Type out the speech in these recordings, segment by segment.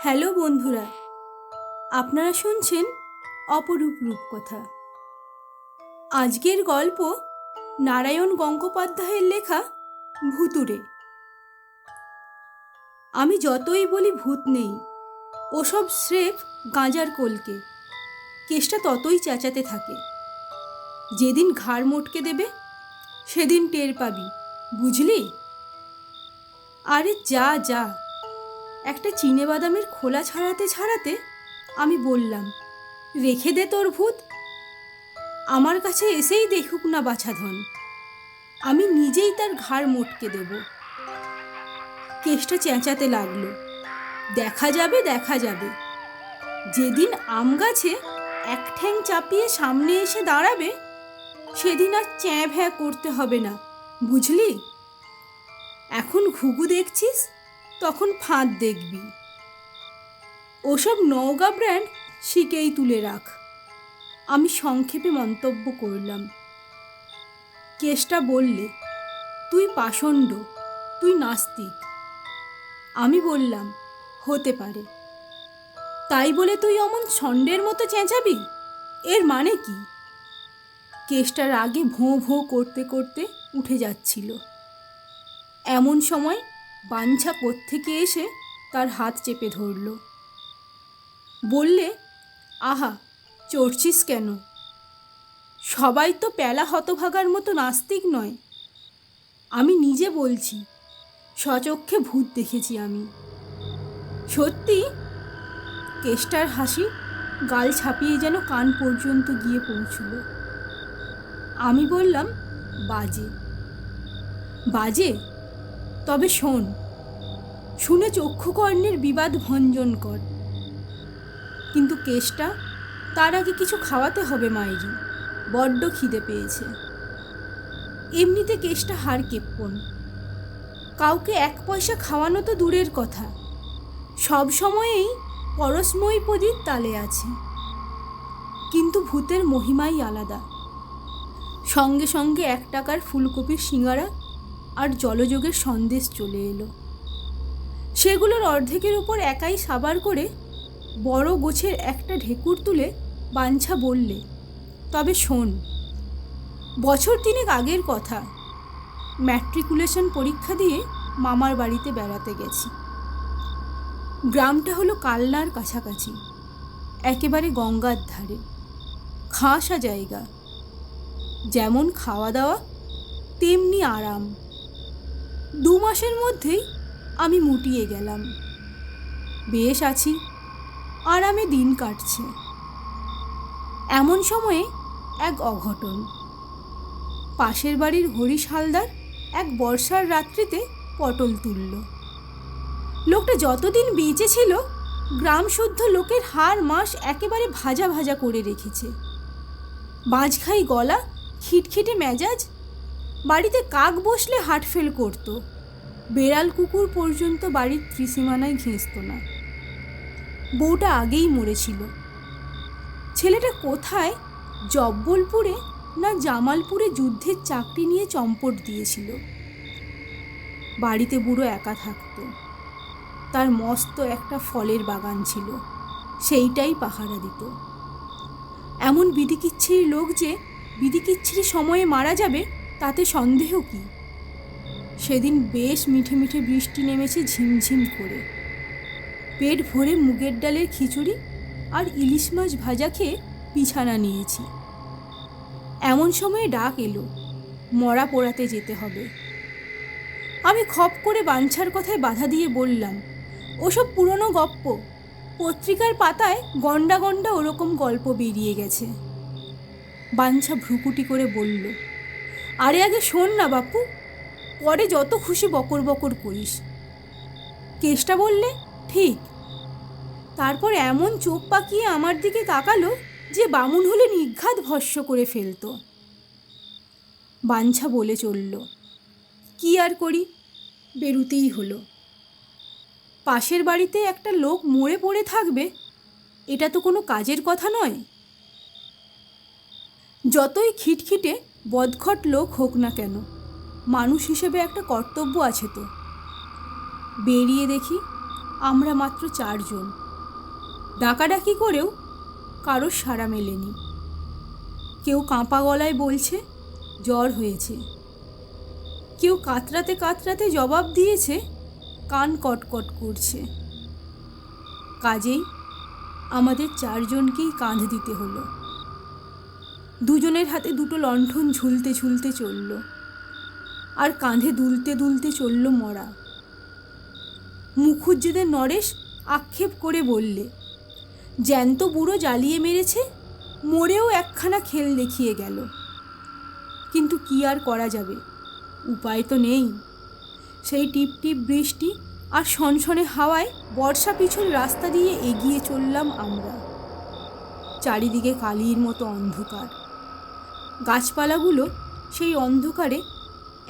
Hello বন্ধুরা, আপনারা শুনছেন অপরূপ রূপকথা। আজকের গল্প নারায়ণ গঙ্গোপাধ্যায়ের লেখা ভুতুড়ে। আমি যতই বলি ভূত নেই, ওসব স্রেফ গাঁজার কলকে। কেসটা ততই চেঁচাতে থাকে। যেদিন ঘাড় মটকে দেবে সেদিন টের পাবি, বুঝলি? আরে যা যা। একটা চিনেবাদামের খোলা ছাড়াতে ছাড়াতে আমি বললাম, রেখে দে তোর ভূত। আমার কাছে এসেই দেখুক না বাছাধন, আমি নিজেই তার ঘাড় মটকে দেব। কেষ্টা চেঁচাতে লাগলো, দেখা যাবে দেখা যাবে। যেদিন আম গাছে এক ঠ্যাং চাপিয়ে সামনে এসে দাঁড়াবে সেদিন আর চ্যাঁ ভ্যাঁ করতে হবে না, বুঝলি? এখন ঘুঘু দেখছিস, তখন ফাঁদ দেখবি। ওসব নওগাঁ ব্র্যান্ড শিকেই তুলে রাখ, আমি সংক্ষেপে মন্তব্য করলাম। কেষ্টা বললে, তুই পাষণ্ড, তুই নাস্তিক। আমি বললাম, হতে পারে। তাই বলে তুই অমন ষণ্ডের মতো চেঁচাবি? এর মানে কি? কেষ্টার আগে ভোঁ ভোঁ করতে করতে উঠে যাচ্ছিল। এমন সময় বাঞ্ছা কোত্থেকে এসে তার হাত চেপে ধরল। বললে, আহা, চড়ছিস কেন? সবাই তো প্যালা হতভাগার মতো নাস্তিক নয়। আমি নিজে বলছি, স্বচক্ষে ভূত দেখেছি আমি। সত্যি? কেষ্টার হাসি গাল ছাপিয়ে যেন কান পর্যন্ত গিয়ে পৌঁছল। আমি বললাম, বাজে বাজে। তবে শোন, শুনে চক্ষুকর্ণের বিবাদ ভঞ্জন কর। কিন্তু কেষ্টা, তার আগে কিছু খাওয়াতে হবে মায়েরি, বড্ড খিদে পেয়েছে। এমনিতে কেষ্টা হাড় কেপ্পন, কাউকে এক পয়সা খাওয়ানো তো দূরের কথা, সব সময়েই পরশময়ীপদীর তালে আছে। কিন্তু ভূতের মহিমাই আলাদা। সঙ্গে সঙ্গে 1 টাকার ফুলকপির সিঙ্গারা আর জলযোগের সন্দেশ চলে এলো। সেগুলোর অর্ধেকের উপর একাই সাবার করে বড় গোছের একটা ঢেকুর তুলে বাঞ্ছা বললে, তবে শোন, বছর 3 আগের কথা, ম্যাট্রিকুলেশন পরীক্ষা দিয়ে মামার বাড়িতে বেড়াতে গেছি। গ্রামটা হলো কালনার কাছাকাছি, একেবারে গঙ্গার ধারে, খাসা জায়গা। যেমন খাওয়া দাওয়া তেমনি আরাম। 2 মাসের মধ্যেই আমি মুটিয়ে গেলাম। বেশ আছি, আরামে দিন কাটছে। এমন সময়ে এক অঘটন। পাশের বাড়ির হরিশ হালদার এক বর্ষার রাত্রিতে পটল তুলল। লোকটা যতদিন বেঁচে ছিল গ্রাম শুদ্ধ লোকের হাড় মাস একেবারে ভাজা ভাজা করে রেখেছে। বাঁচখাই গলা, খিটখিটে মেজাজ। বাড়িতে কাক বসলে হার্টফেল করত। বেড়াল কুকুর পর্যন্ত বাড়ির ত্রিসীমানায় ঘেঁষত না। বউটা আগেই মরেছিল। ছেলেটা কোথায়, জব্বলপুরে না জামালপুরে যুদ্ধের চাকরি নিয়ে চম্পট দিয়েছিল। বাড়িতে বুড়ো একা থাকত। তার মস্ত একটা ফলের বাগান ছিল, সেইটাই পাহারা দিত। এমন বিদিকিচ্ছিরি লোক যে বিদিকিচ্ছিরি সময়ে মারা যাবে তাতে সন্দেহ কি? সেদিন বেশ মিঠে মিঠে বৃষ্টি নেমেছে ঝিমঝিম করে। পেট ভরে মুগের ডালের খিচুড়ি আর ইলিশ মাছ ভাজা খেয়ে বিছানা নিয়েছি। এমন সময়ে ডাক এলো, মরা পোড়াতে যেতে হবে। আমি খপ করে বাঞ্ছার কথায় বাধা দিয়ে বললাম, ওসব পুরনো গপ্প, পত্রিকার পাতায় গন্ডা গন্ডা ওরকম গল্প বেরিয়ে গেছে। বাঞ্ছা ভ্রুকুটি করে বলল, আরে আগে শোন না বাপু, পরে যত খুশি বকর বকর করিস। কেষ্টা বললে, ঠিক। তারপর এমন চোখ পাকিয়ে আমার দিকে তাকালো যে বামুন হলে নিঘাত ভস্য করে ফেলত। বাঞ্ছা বলে চলল, কি আর করি, বেরুতেই হলো। পাশের বাড়িতে একটা লোক মরে পড়ে থাকবে, এটা তো কোনো কাজের কথা নয়। যতই খিটখিটে বদখট লোক হোক না কেন, মানুষ হিসেবে একটা কর্তব্য আছে তো। বেরিয়ে দেখি আমরা মাত্র 4 জন। ডাকাডাকি করেও কারোর সাড়া মেলেনি। কেউ কাঁপা গলায় বলছে জ্বর হয়েছে, কেউ কাতরাতে কাতরাতে জবাব দিয়েছে কান কটকট করছে। কাজেই আমাদের 4 জনকেই কাঁধ দিতে হলো। দুজনের হাতে দুটো লণ্ঠন ঝুলতে ঝুলতে চলল, আর কাঁধে দুলতে দুলতে চলল মরা। মুখুজ্জেদের নরেশ আক্ষেপ করে বললে, জ্যান্ত বুড়ো জ্বালিয়ে মেরেছে, মরেও একখানা খেল দেখিয়ে গেল। কিন্তু কি আর করা যাবে, উপায় তো নেই। সেই টিপ টিপ বৃষ্টি আর সনসনে হাওয়ায় বর্ষা পিছল রাস্তা দিয়ে এগিয়ে চললাম আমরা। চারিদিকে কালির মতো অন্ধকার। গাছপালাগুলো সেই অন্ধকারে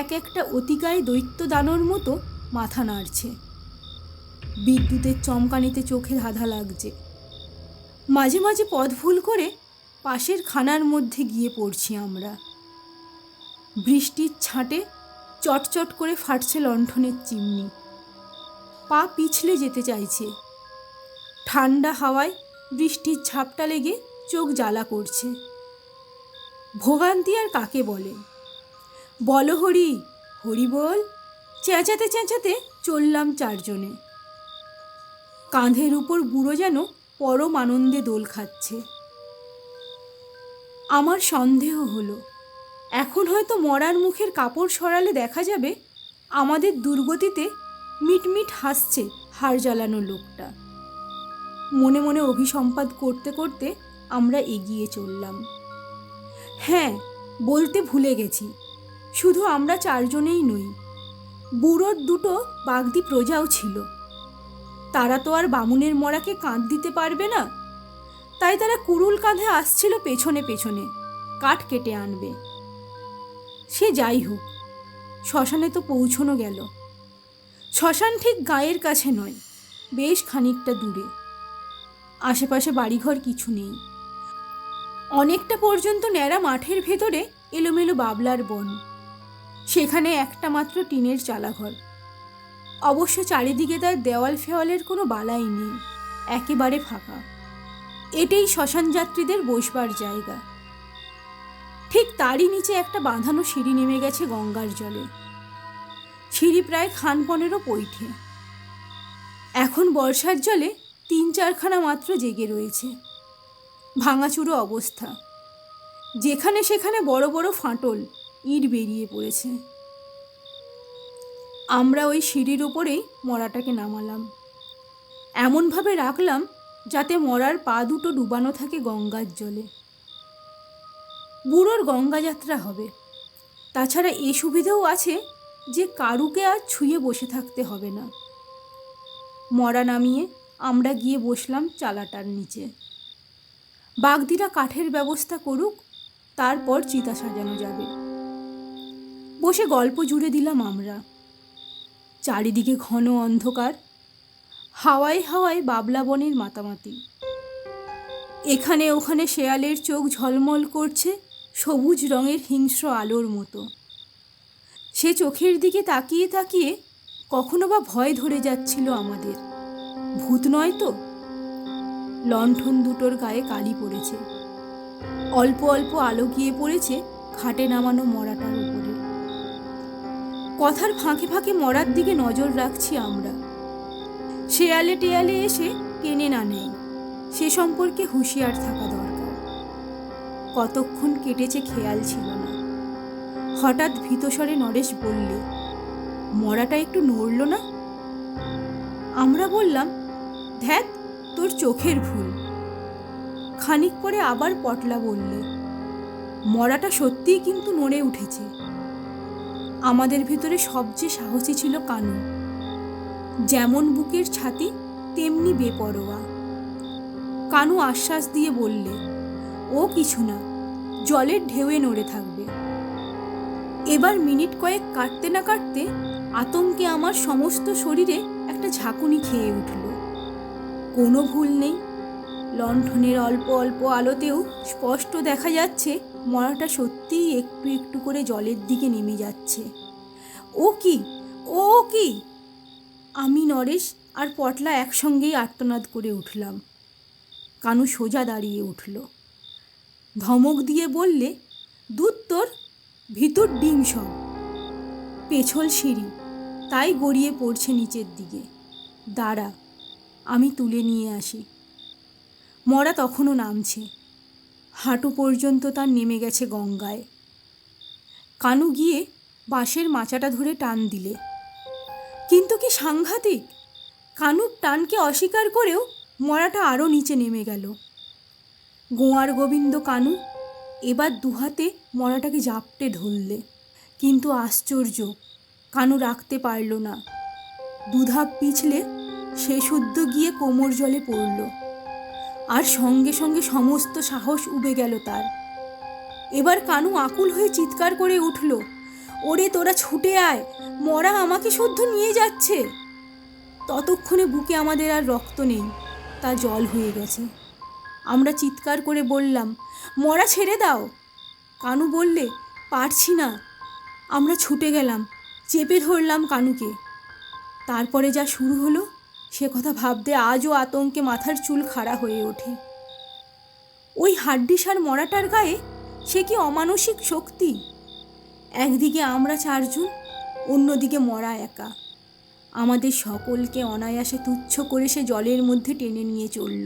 এক একটা অতিকায় দৈত্য দানর মতো মাথা নাড়ছে। বিদ্যুতের চমকানিতে চোখে ধাঁধা লাগছে। মাঝে মাঝে পথ ভুল করে পাশের খানার মধ্যে গিয়ে পড়ছি আমরা। বৃষ্টির ছাঁটে চটচট করে ফাটছে লণ্ঠনের চিমনি। পা পিছলে যেতে চাইছে। ঠান্ডা হাওয়ায় বৃষ্টির ঝাপটা লেগে চোখ জ্বালা করছে। ভোগান্তি আর কাকে বলে? বলো হরি, হরি বল, চেঁচাতে চেঁচাতে চললাম 4 জনে। কাঁধের উপর বুড়ো যেন পরম আনন্দে দোল খাচ্ছে। আমার সন্দেহ হলো, এখন হয়তো মরার মুখের কাপড় সরালে দেখা যাবে আমাদের দুর্গতিতে মিটমিট হাসছে হাড় জ্বালানো লোকটা। মনে মনে অভিসম্পাদ করতে করতে আমরা এগিয়ে চললাম। হ্যাঁ, বলতে ভুলে গেছি, শুধু আমরা 4 জনেই নই, বুড়োর দুটো বাগদি প্রজাও ছিল। তারা তো আর বামুনের মরাকে কাঁধ দিতে পারবে না, তাই তারা কুড়ুল কাঁধে আসছিল পেছনে পেছনে কাঠ কেটে আনবে। সে যাই হোক, শ্মশানে তো পৌঁছনো গেল। শ্মশান ঠিক গায়ের কাছে নয়, বেশ খানিকটা দূরে। আশেপাশে বাড়িঘর কিছু নেই। অনেকটা পর্যন্ত ন্যাড়া মাঠের ভেতরে এলোমেলো বাবলার বন। সেখানে একটা মাত্র টিনের চালাঘর। অবশ্য চারিদিকে তার দেওয়াল ফেওয়ালের কোনো বালাই নেই, একেবারে ফাঁকা। এটাই শ্মশান যাত্রীদের বসবার জায়গা। ঠিক তারই নিচে একটা বাঁধানো সিঁড়ি নেমে গেছে গঙ্গার জলে। সিঁড়ি প্রায় 15 পৈঠে। এখন বর্ষার জলে 3-4খানা মাত্র জেগে রয়েছে। ভাঙাচুরো অবস্থা। যেখানে সেখানে বড় বড় ফাটল, ইট বেরিয়ে পড়েছে। আমরা ওই সিঁড়ির ওপরেই মরাটাকে নামালাম। এমনভাবে রাখলাম যাতে মরার পা দুটো ডুবানো থাকে গঙ্গার জলে। বুড়োর গঙ্গা যাত্রা হবে। তাছাড়া এ সুবিধেও আছে যে কারুকে আর ছুঁয়ে বসে থাকতে হবে না। মরা নামিয়ে আমরা গিয়ে বসলাম চালাটার নিচে। বাগদিরা কাঠের ব্যবস্থা করুক, তারপর চিতা সাজানো যাবে। বসে গল্প জুড়ে দিলাম আমরা। চারিদিকে ঘন অন্ধকার, হাওয়ায় হাওয়ায় বাবলা বনের মাতামাতি। এখানে ওখানে শেয়ালের চোখ ঝলমল করছে সবুজ রঙের হিংস্র আলোর মতো। সে চোখের দিকে তাকিয়ে তাকিয়ে কখনো বা ভয় ধরে যাচ্ছিল আমাদের। ভূত নয় তো? লণ্ঠন দুটোর গায়ে কালি পড়েছে। অল্প অল্প আলো গিয়ে পড়েছে খাটে নামানো মরাটার উপরে। কথার ফাঁকে ফাঁকে মরার দিকে নজর রাখছি আমরা। শেয়ালে টেয়ালে এসে টেনে না নেয়, সে সম্পর্কে হুঁশিয়ার থাকা দরকার। কতক্ষণ কেটেছে খেয়াল ছিল না। হঠাৎ ভীতস্বরে নরেশ বললে, মরাটা একটু নড়ল না? আমরা বললাম, ধ্যাত, তোর চোখের ভুল। খানিক পরে আবার পটলা বললে, মরাটা সত্যিই কিন্তু নড়ে উঠেছে। আমাদের ভিতরে সবচেয়ে সাহসী ছিল কানু। যেমন বুকের ছাতি তেমনি বেপরোয়া। কানু আশ্বাস দিয়ে বললে, ও কিছু না, জলের ঢেউয়ে নড়ে থাকবে। এবার মিনিট কয়েক কাটতে না কাটতে আতঙ্কে আমার সমস্ত শরীরে একটা ঝাঁকুনি খেয়ে উঠল। কোনো ভুল নেই, লণ্ঠনের অল্প অল্প আলোতেও স্পষ্ট দেখা যাচ্ছে মরাটা সত্যিই একটু একটু করে জলের দিকে নেমে যাচ্ছে। ও কি, ও কি! আমি নরেশ আর পটলা একসঙ্গেই আর্তনাদ করে উঠলাম। কানু সোজা দাঁড়িয়ে উঠল, ধমক দিয়ে বললে, দুধ তোর, ভিতর ডিম সব। পেছল সিঁড়ি, তাই গড়িয়ে পড়ছে নিচের দিকে। দাঁড়া, আমি তুলে নিয়ে আসি। মরা তখনও নামছে, হাঁটু পর্যন্ত তার নেমে গেছে গঙ্গায়। কানু গিয়ে বাঁশের মাচাটা ধরে টান দিলে, কিন্তু কি সাংঘাতিক! কানুর টানকে অস্বীকার করেও মরাটা আরও নিচে নেমে গেল। গোয়ার গোবিন্দ কানু এবার দুহাতে মরাটাকে জাপটে ধরলে, কিন্তু আশ্চর্য, কানু রাখতে পারল না। দুধাপ পিছলে সে শুদ্ধ গিয়ে কোমর জলে পড়ল, আর সঙ্গে সঙ্গে সমস্ত সাহস উবে গেল তার। এবার কানু আকুল হয়ে চিৎকার করে উঠল, ওরে তোরা ছুটে আয়, মরা আমাকে শুদ্ধ নিয়ে যাচ্ছে। ততক্ষণে বুকে আমাদের আর রক্ত নেই, তা জল হয়ে গেছে। আমরা চিৎকার করে বললাম, মরা ছেড়ে দাও। কানু বললে, পারছি না। আমরা ছুটে গেলাম, চেপে ধরলাম কানুকে। তারপরে যা শুরু হলো সে কথা ভাবতে আজও আতঙ্কে মাথার চুল খাড়া হয়ে ওঠে। ওই হাড্ডিসার মরাটার গায়ে সে কি অমানসিক শক্তি! একদিকে আমরা চারজন, অন্যদিকে মরা একা। আমাদের সকলকে অনায়াসে তুচ্ছ করে সে জলের মধ্যে টেনে নিয়ে চলল।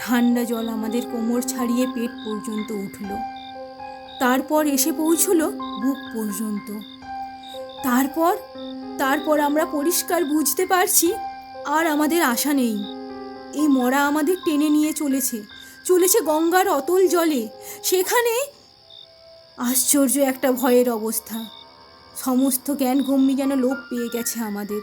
ঠান্ডা জল আমাদের কোমর ছাড়িয়ে পেট পর্যন্ত উঠল, তারপর এসে পৌঁছল বুক পর্যন্ত। তারপর আমরা পরিষ্কার বুঝতে পারছি আর আমাদের আশা নেই। এই মরা আমাদের টেনে নিয়ে চলেছে গঙ্গার অতল জলে। সেখানে আশ্চর্য একটা ভয়ের অবস্থা। সমস্ত জ্ঞান গম্যি যেন লোপ পেয়ে গেছে আমাদের।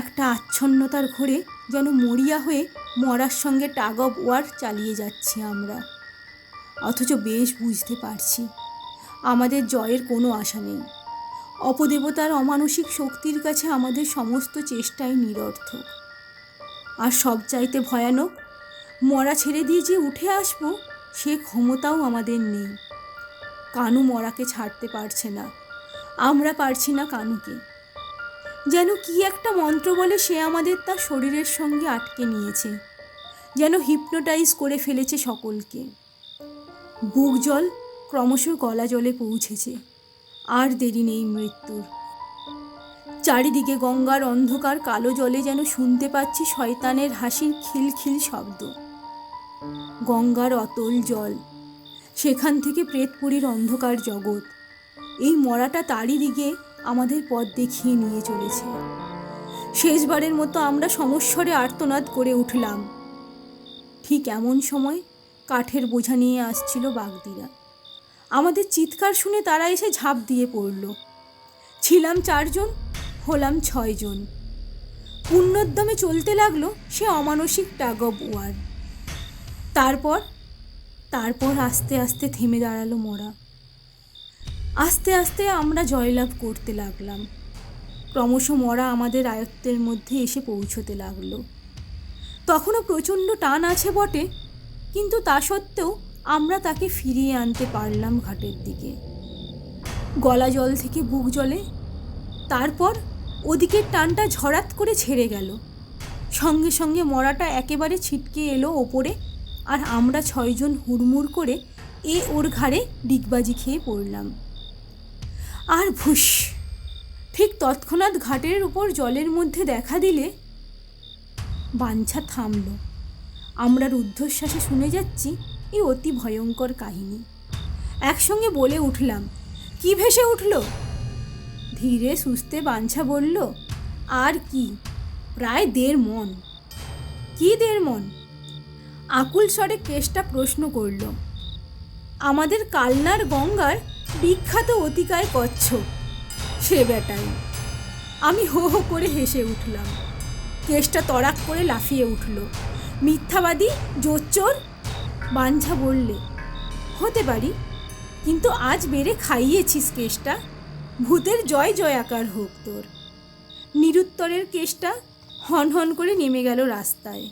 একটা আচ্ছন্নতার ঘোরে যেন মরিয়া হয়ে মরার সঙ্গে টাগ অফ ওয়ার চালিয়ে যাচ্ছি আমরা। অথচ বেশ বুঝতে পারছি আমাদের জয়ের কোনো আশা নেই। অপদেবতার অমানসিক শক্তির কাছে আমাদের সমস্ত চেষ্টাই নিরর্থক। আর সবচাইতে ভয়ানক, মরা ছেড়ে দিয়ে যে উঠে আসবো সে ক্ষমতাও আমাদের নেই। কানু মরাকে ছাড়তে পারছে না, আমরা পারছি না কানুকে। যেন কি একটা মন্ত্র বলে সে আমাদের তার শরীরের সঙ্গে আটকে নিয়েছে, যেন হিপনোটাইজ করে ফেলেছে সকলকে। বুক জল ক্রমশ গলা জলে পৌঁছেছে, আর দেরি নেই মৃত্যুর। চারিদিকে গঙ্গার অন্ধকার কালো জলে যেন শুনতে পাচ্ছি শয়তানের হাসির খিলখিল শব্দ। গঙ্গার অতল জল, সেখান থেকে প্রেতপুরীর অন্ধকার জগৎ। এই মরাটা তারই দিকে আমাদের পথ দেখিয়ে নিয়ে চলেছে। শেষবারের মতো আমরা সমস্বরে আর্তনাদ করে উঠলাম। ঠিক এমন সময় কাঠের বোঝা নিয়ে আসছিল বাগদিরা। আমাদের চিৎকার শুনে তারা এসে ঝাঁপ দিয়ে পড়ল। ছিলাম 4 জন, হলাম 6 জন। পূর্ণোদ্যমে চলতে লাগলো সে অমানসিক টাগ অফ ওয়ার। তারপর আস্তে আস্তে থেমে দাঁড়ালো মরা। আস্তে আস্তে আমরা জয়লাভ করতে লাগলাম। ক্রমশ মরা আমাদের আয়ত্তের মধ্যে এসে পৌঁছতে লাগলো। তখনও প্রচণ্ড টান আছে বটে, কিন্তু তা সত্ত্বেও আমরা তাকে ফিরিয়ে আনতে পারলাম ঘাটের দিকে। গলা জল থেকে বুক জলে। তারপর ওদিকের টানটা ঝরাত করে ছেড়ে গেল। সঙ্গে সঙ্গে মরাটা একেবারে ছিটকে এলো ওপরে, আর আমরা 6 জন হুড়মুড় করে ওর ঘাড়ে ডিগবাজি খেয়ে পড়লাম। আর ভুস! ঠিক তৎক্ষণাৎ ঘাটের উপর জলের মধ্যে দেখা দিলে বাঞ্ছা থামল। আমরা রুদ্ধশ্বাসে শুনে যাচ্ছি এই অতি ভয়ঙ্কর কাহিনী। একসঙ্গে বলে উঠলাম, কি ভেসে উঠল? ধীরে সুস্থে বাঞ্ছা বলল, আর কি, প্রায় 1.5 মণ। কি 1.5 মণ? আকুল স্বরে কেষ্টা প্রশ্ন করল। আমাদের কালনার গঙ্গার বিখ্যাত অতিকায় কচ্ছপ, সে বেটাই। আমি হো হো করে হেসে উঠলাম। কেষ্টা তড়াক করে লাফিয়ে উঠল। মিথ্যাবাদী, জোচ্চোর! বাঞ্ছা বললে, হতে পারি, কিন্তু আজ বেড়ে খাইয়েছিস কেষ্টা। ভূতের জয় জয়াকার হোক তোর। নিরুত্তরের কেষ্টা হন হন করে নেমে গেল রাস্তায়।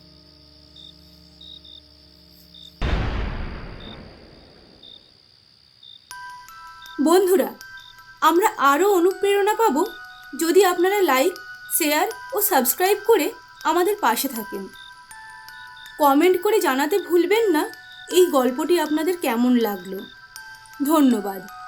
বন্ধুরা, আমরা আরও অনুপ্রেরণা পাব যদি আপনারা লাইক, শেয়ার ও সাবস্ক্রাইব করে আমাদের পাশে থাকেন। কমেন্ট করে জানাতে ভুলবেন না এই গল্পটি আপনাদের কেমন লাগলো। ধন্যবাদ।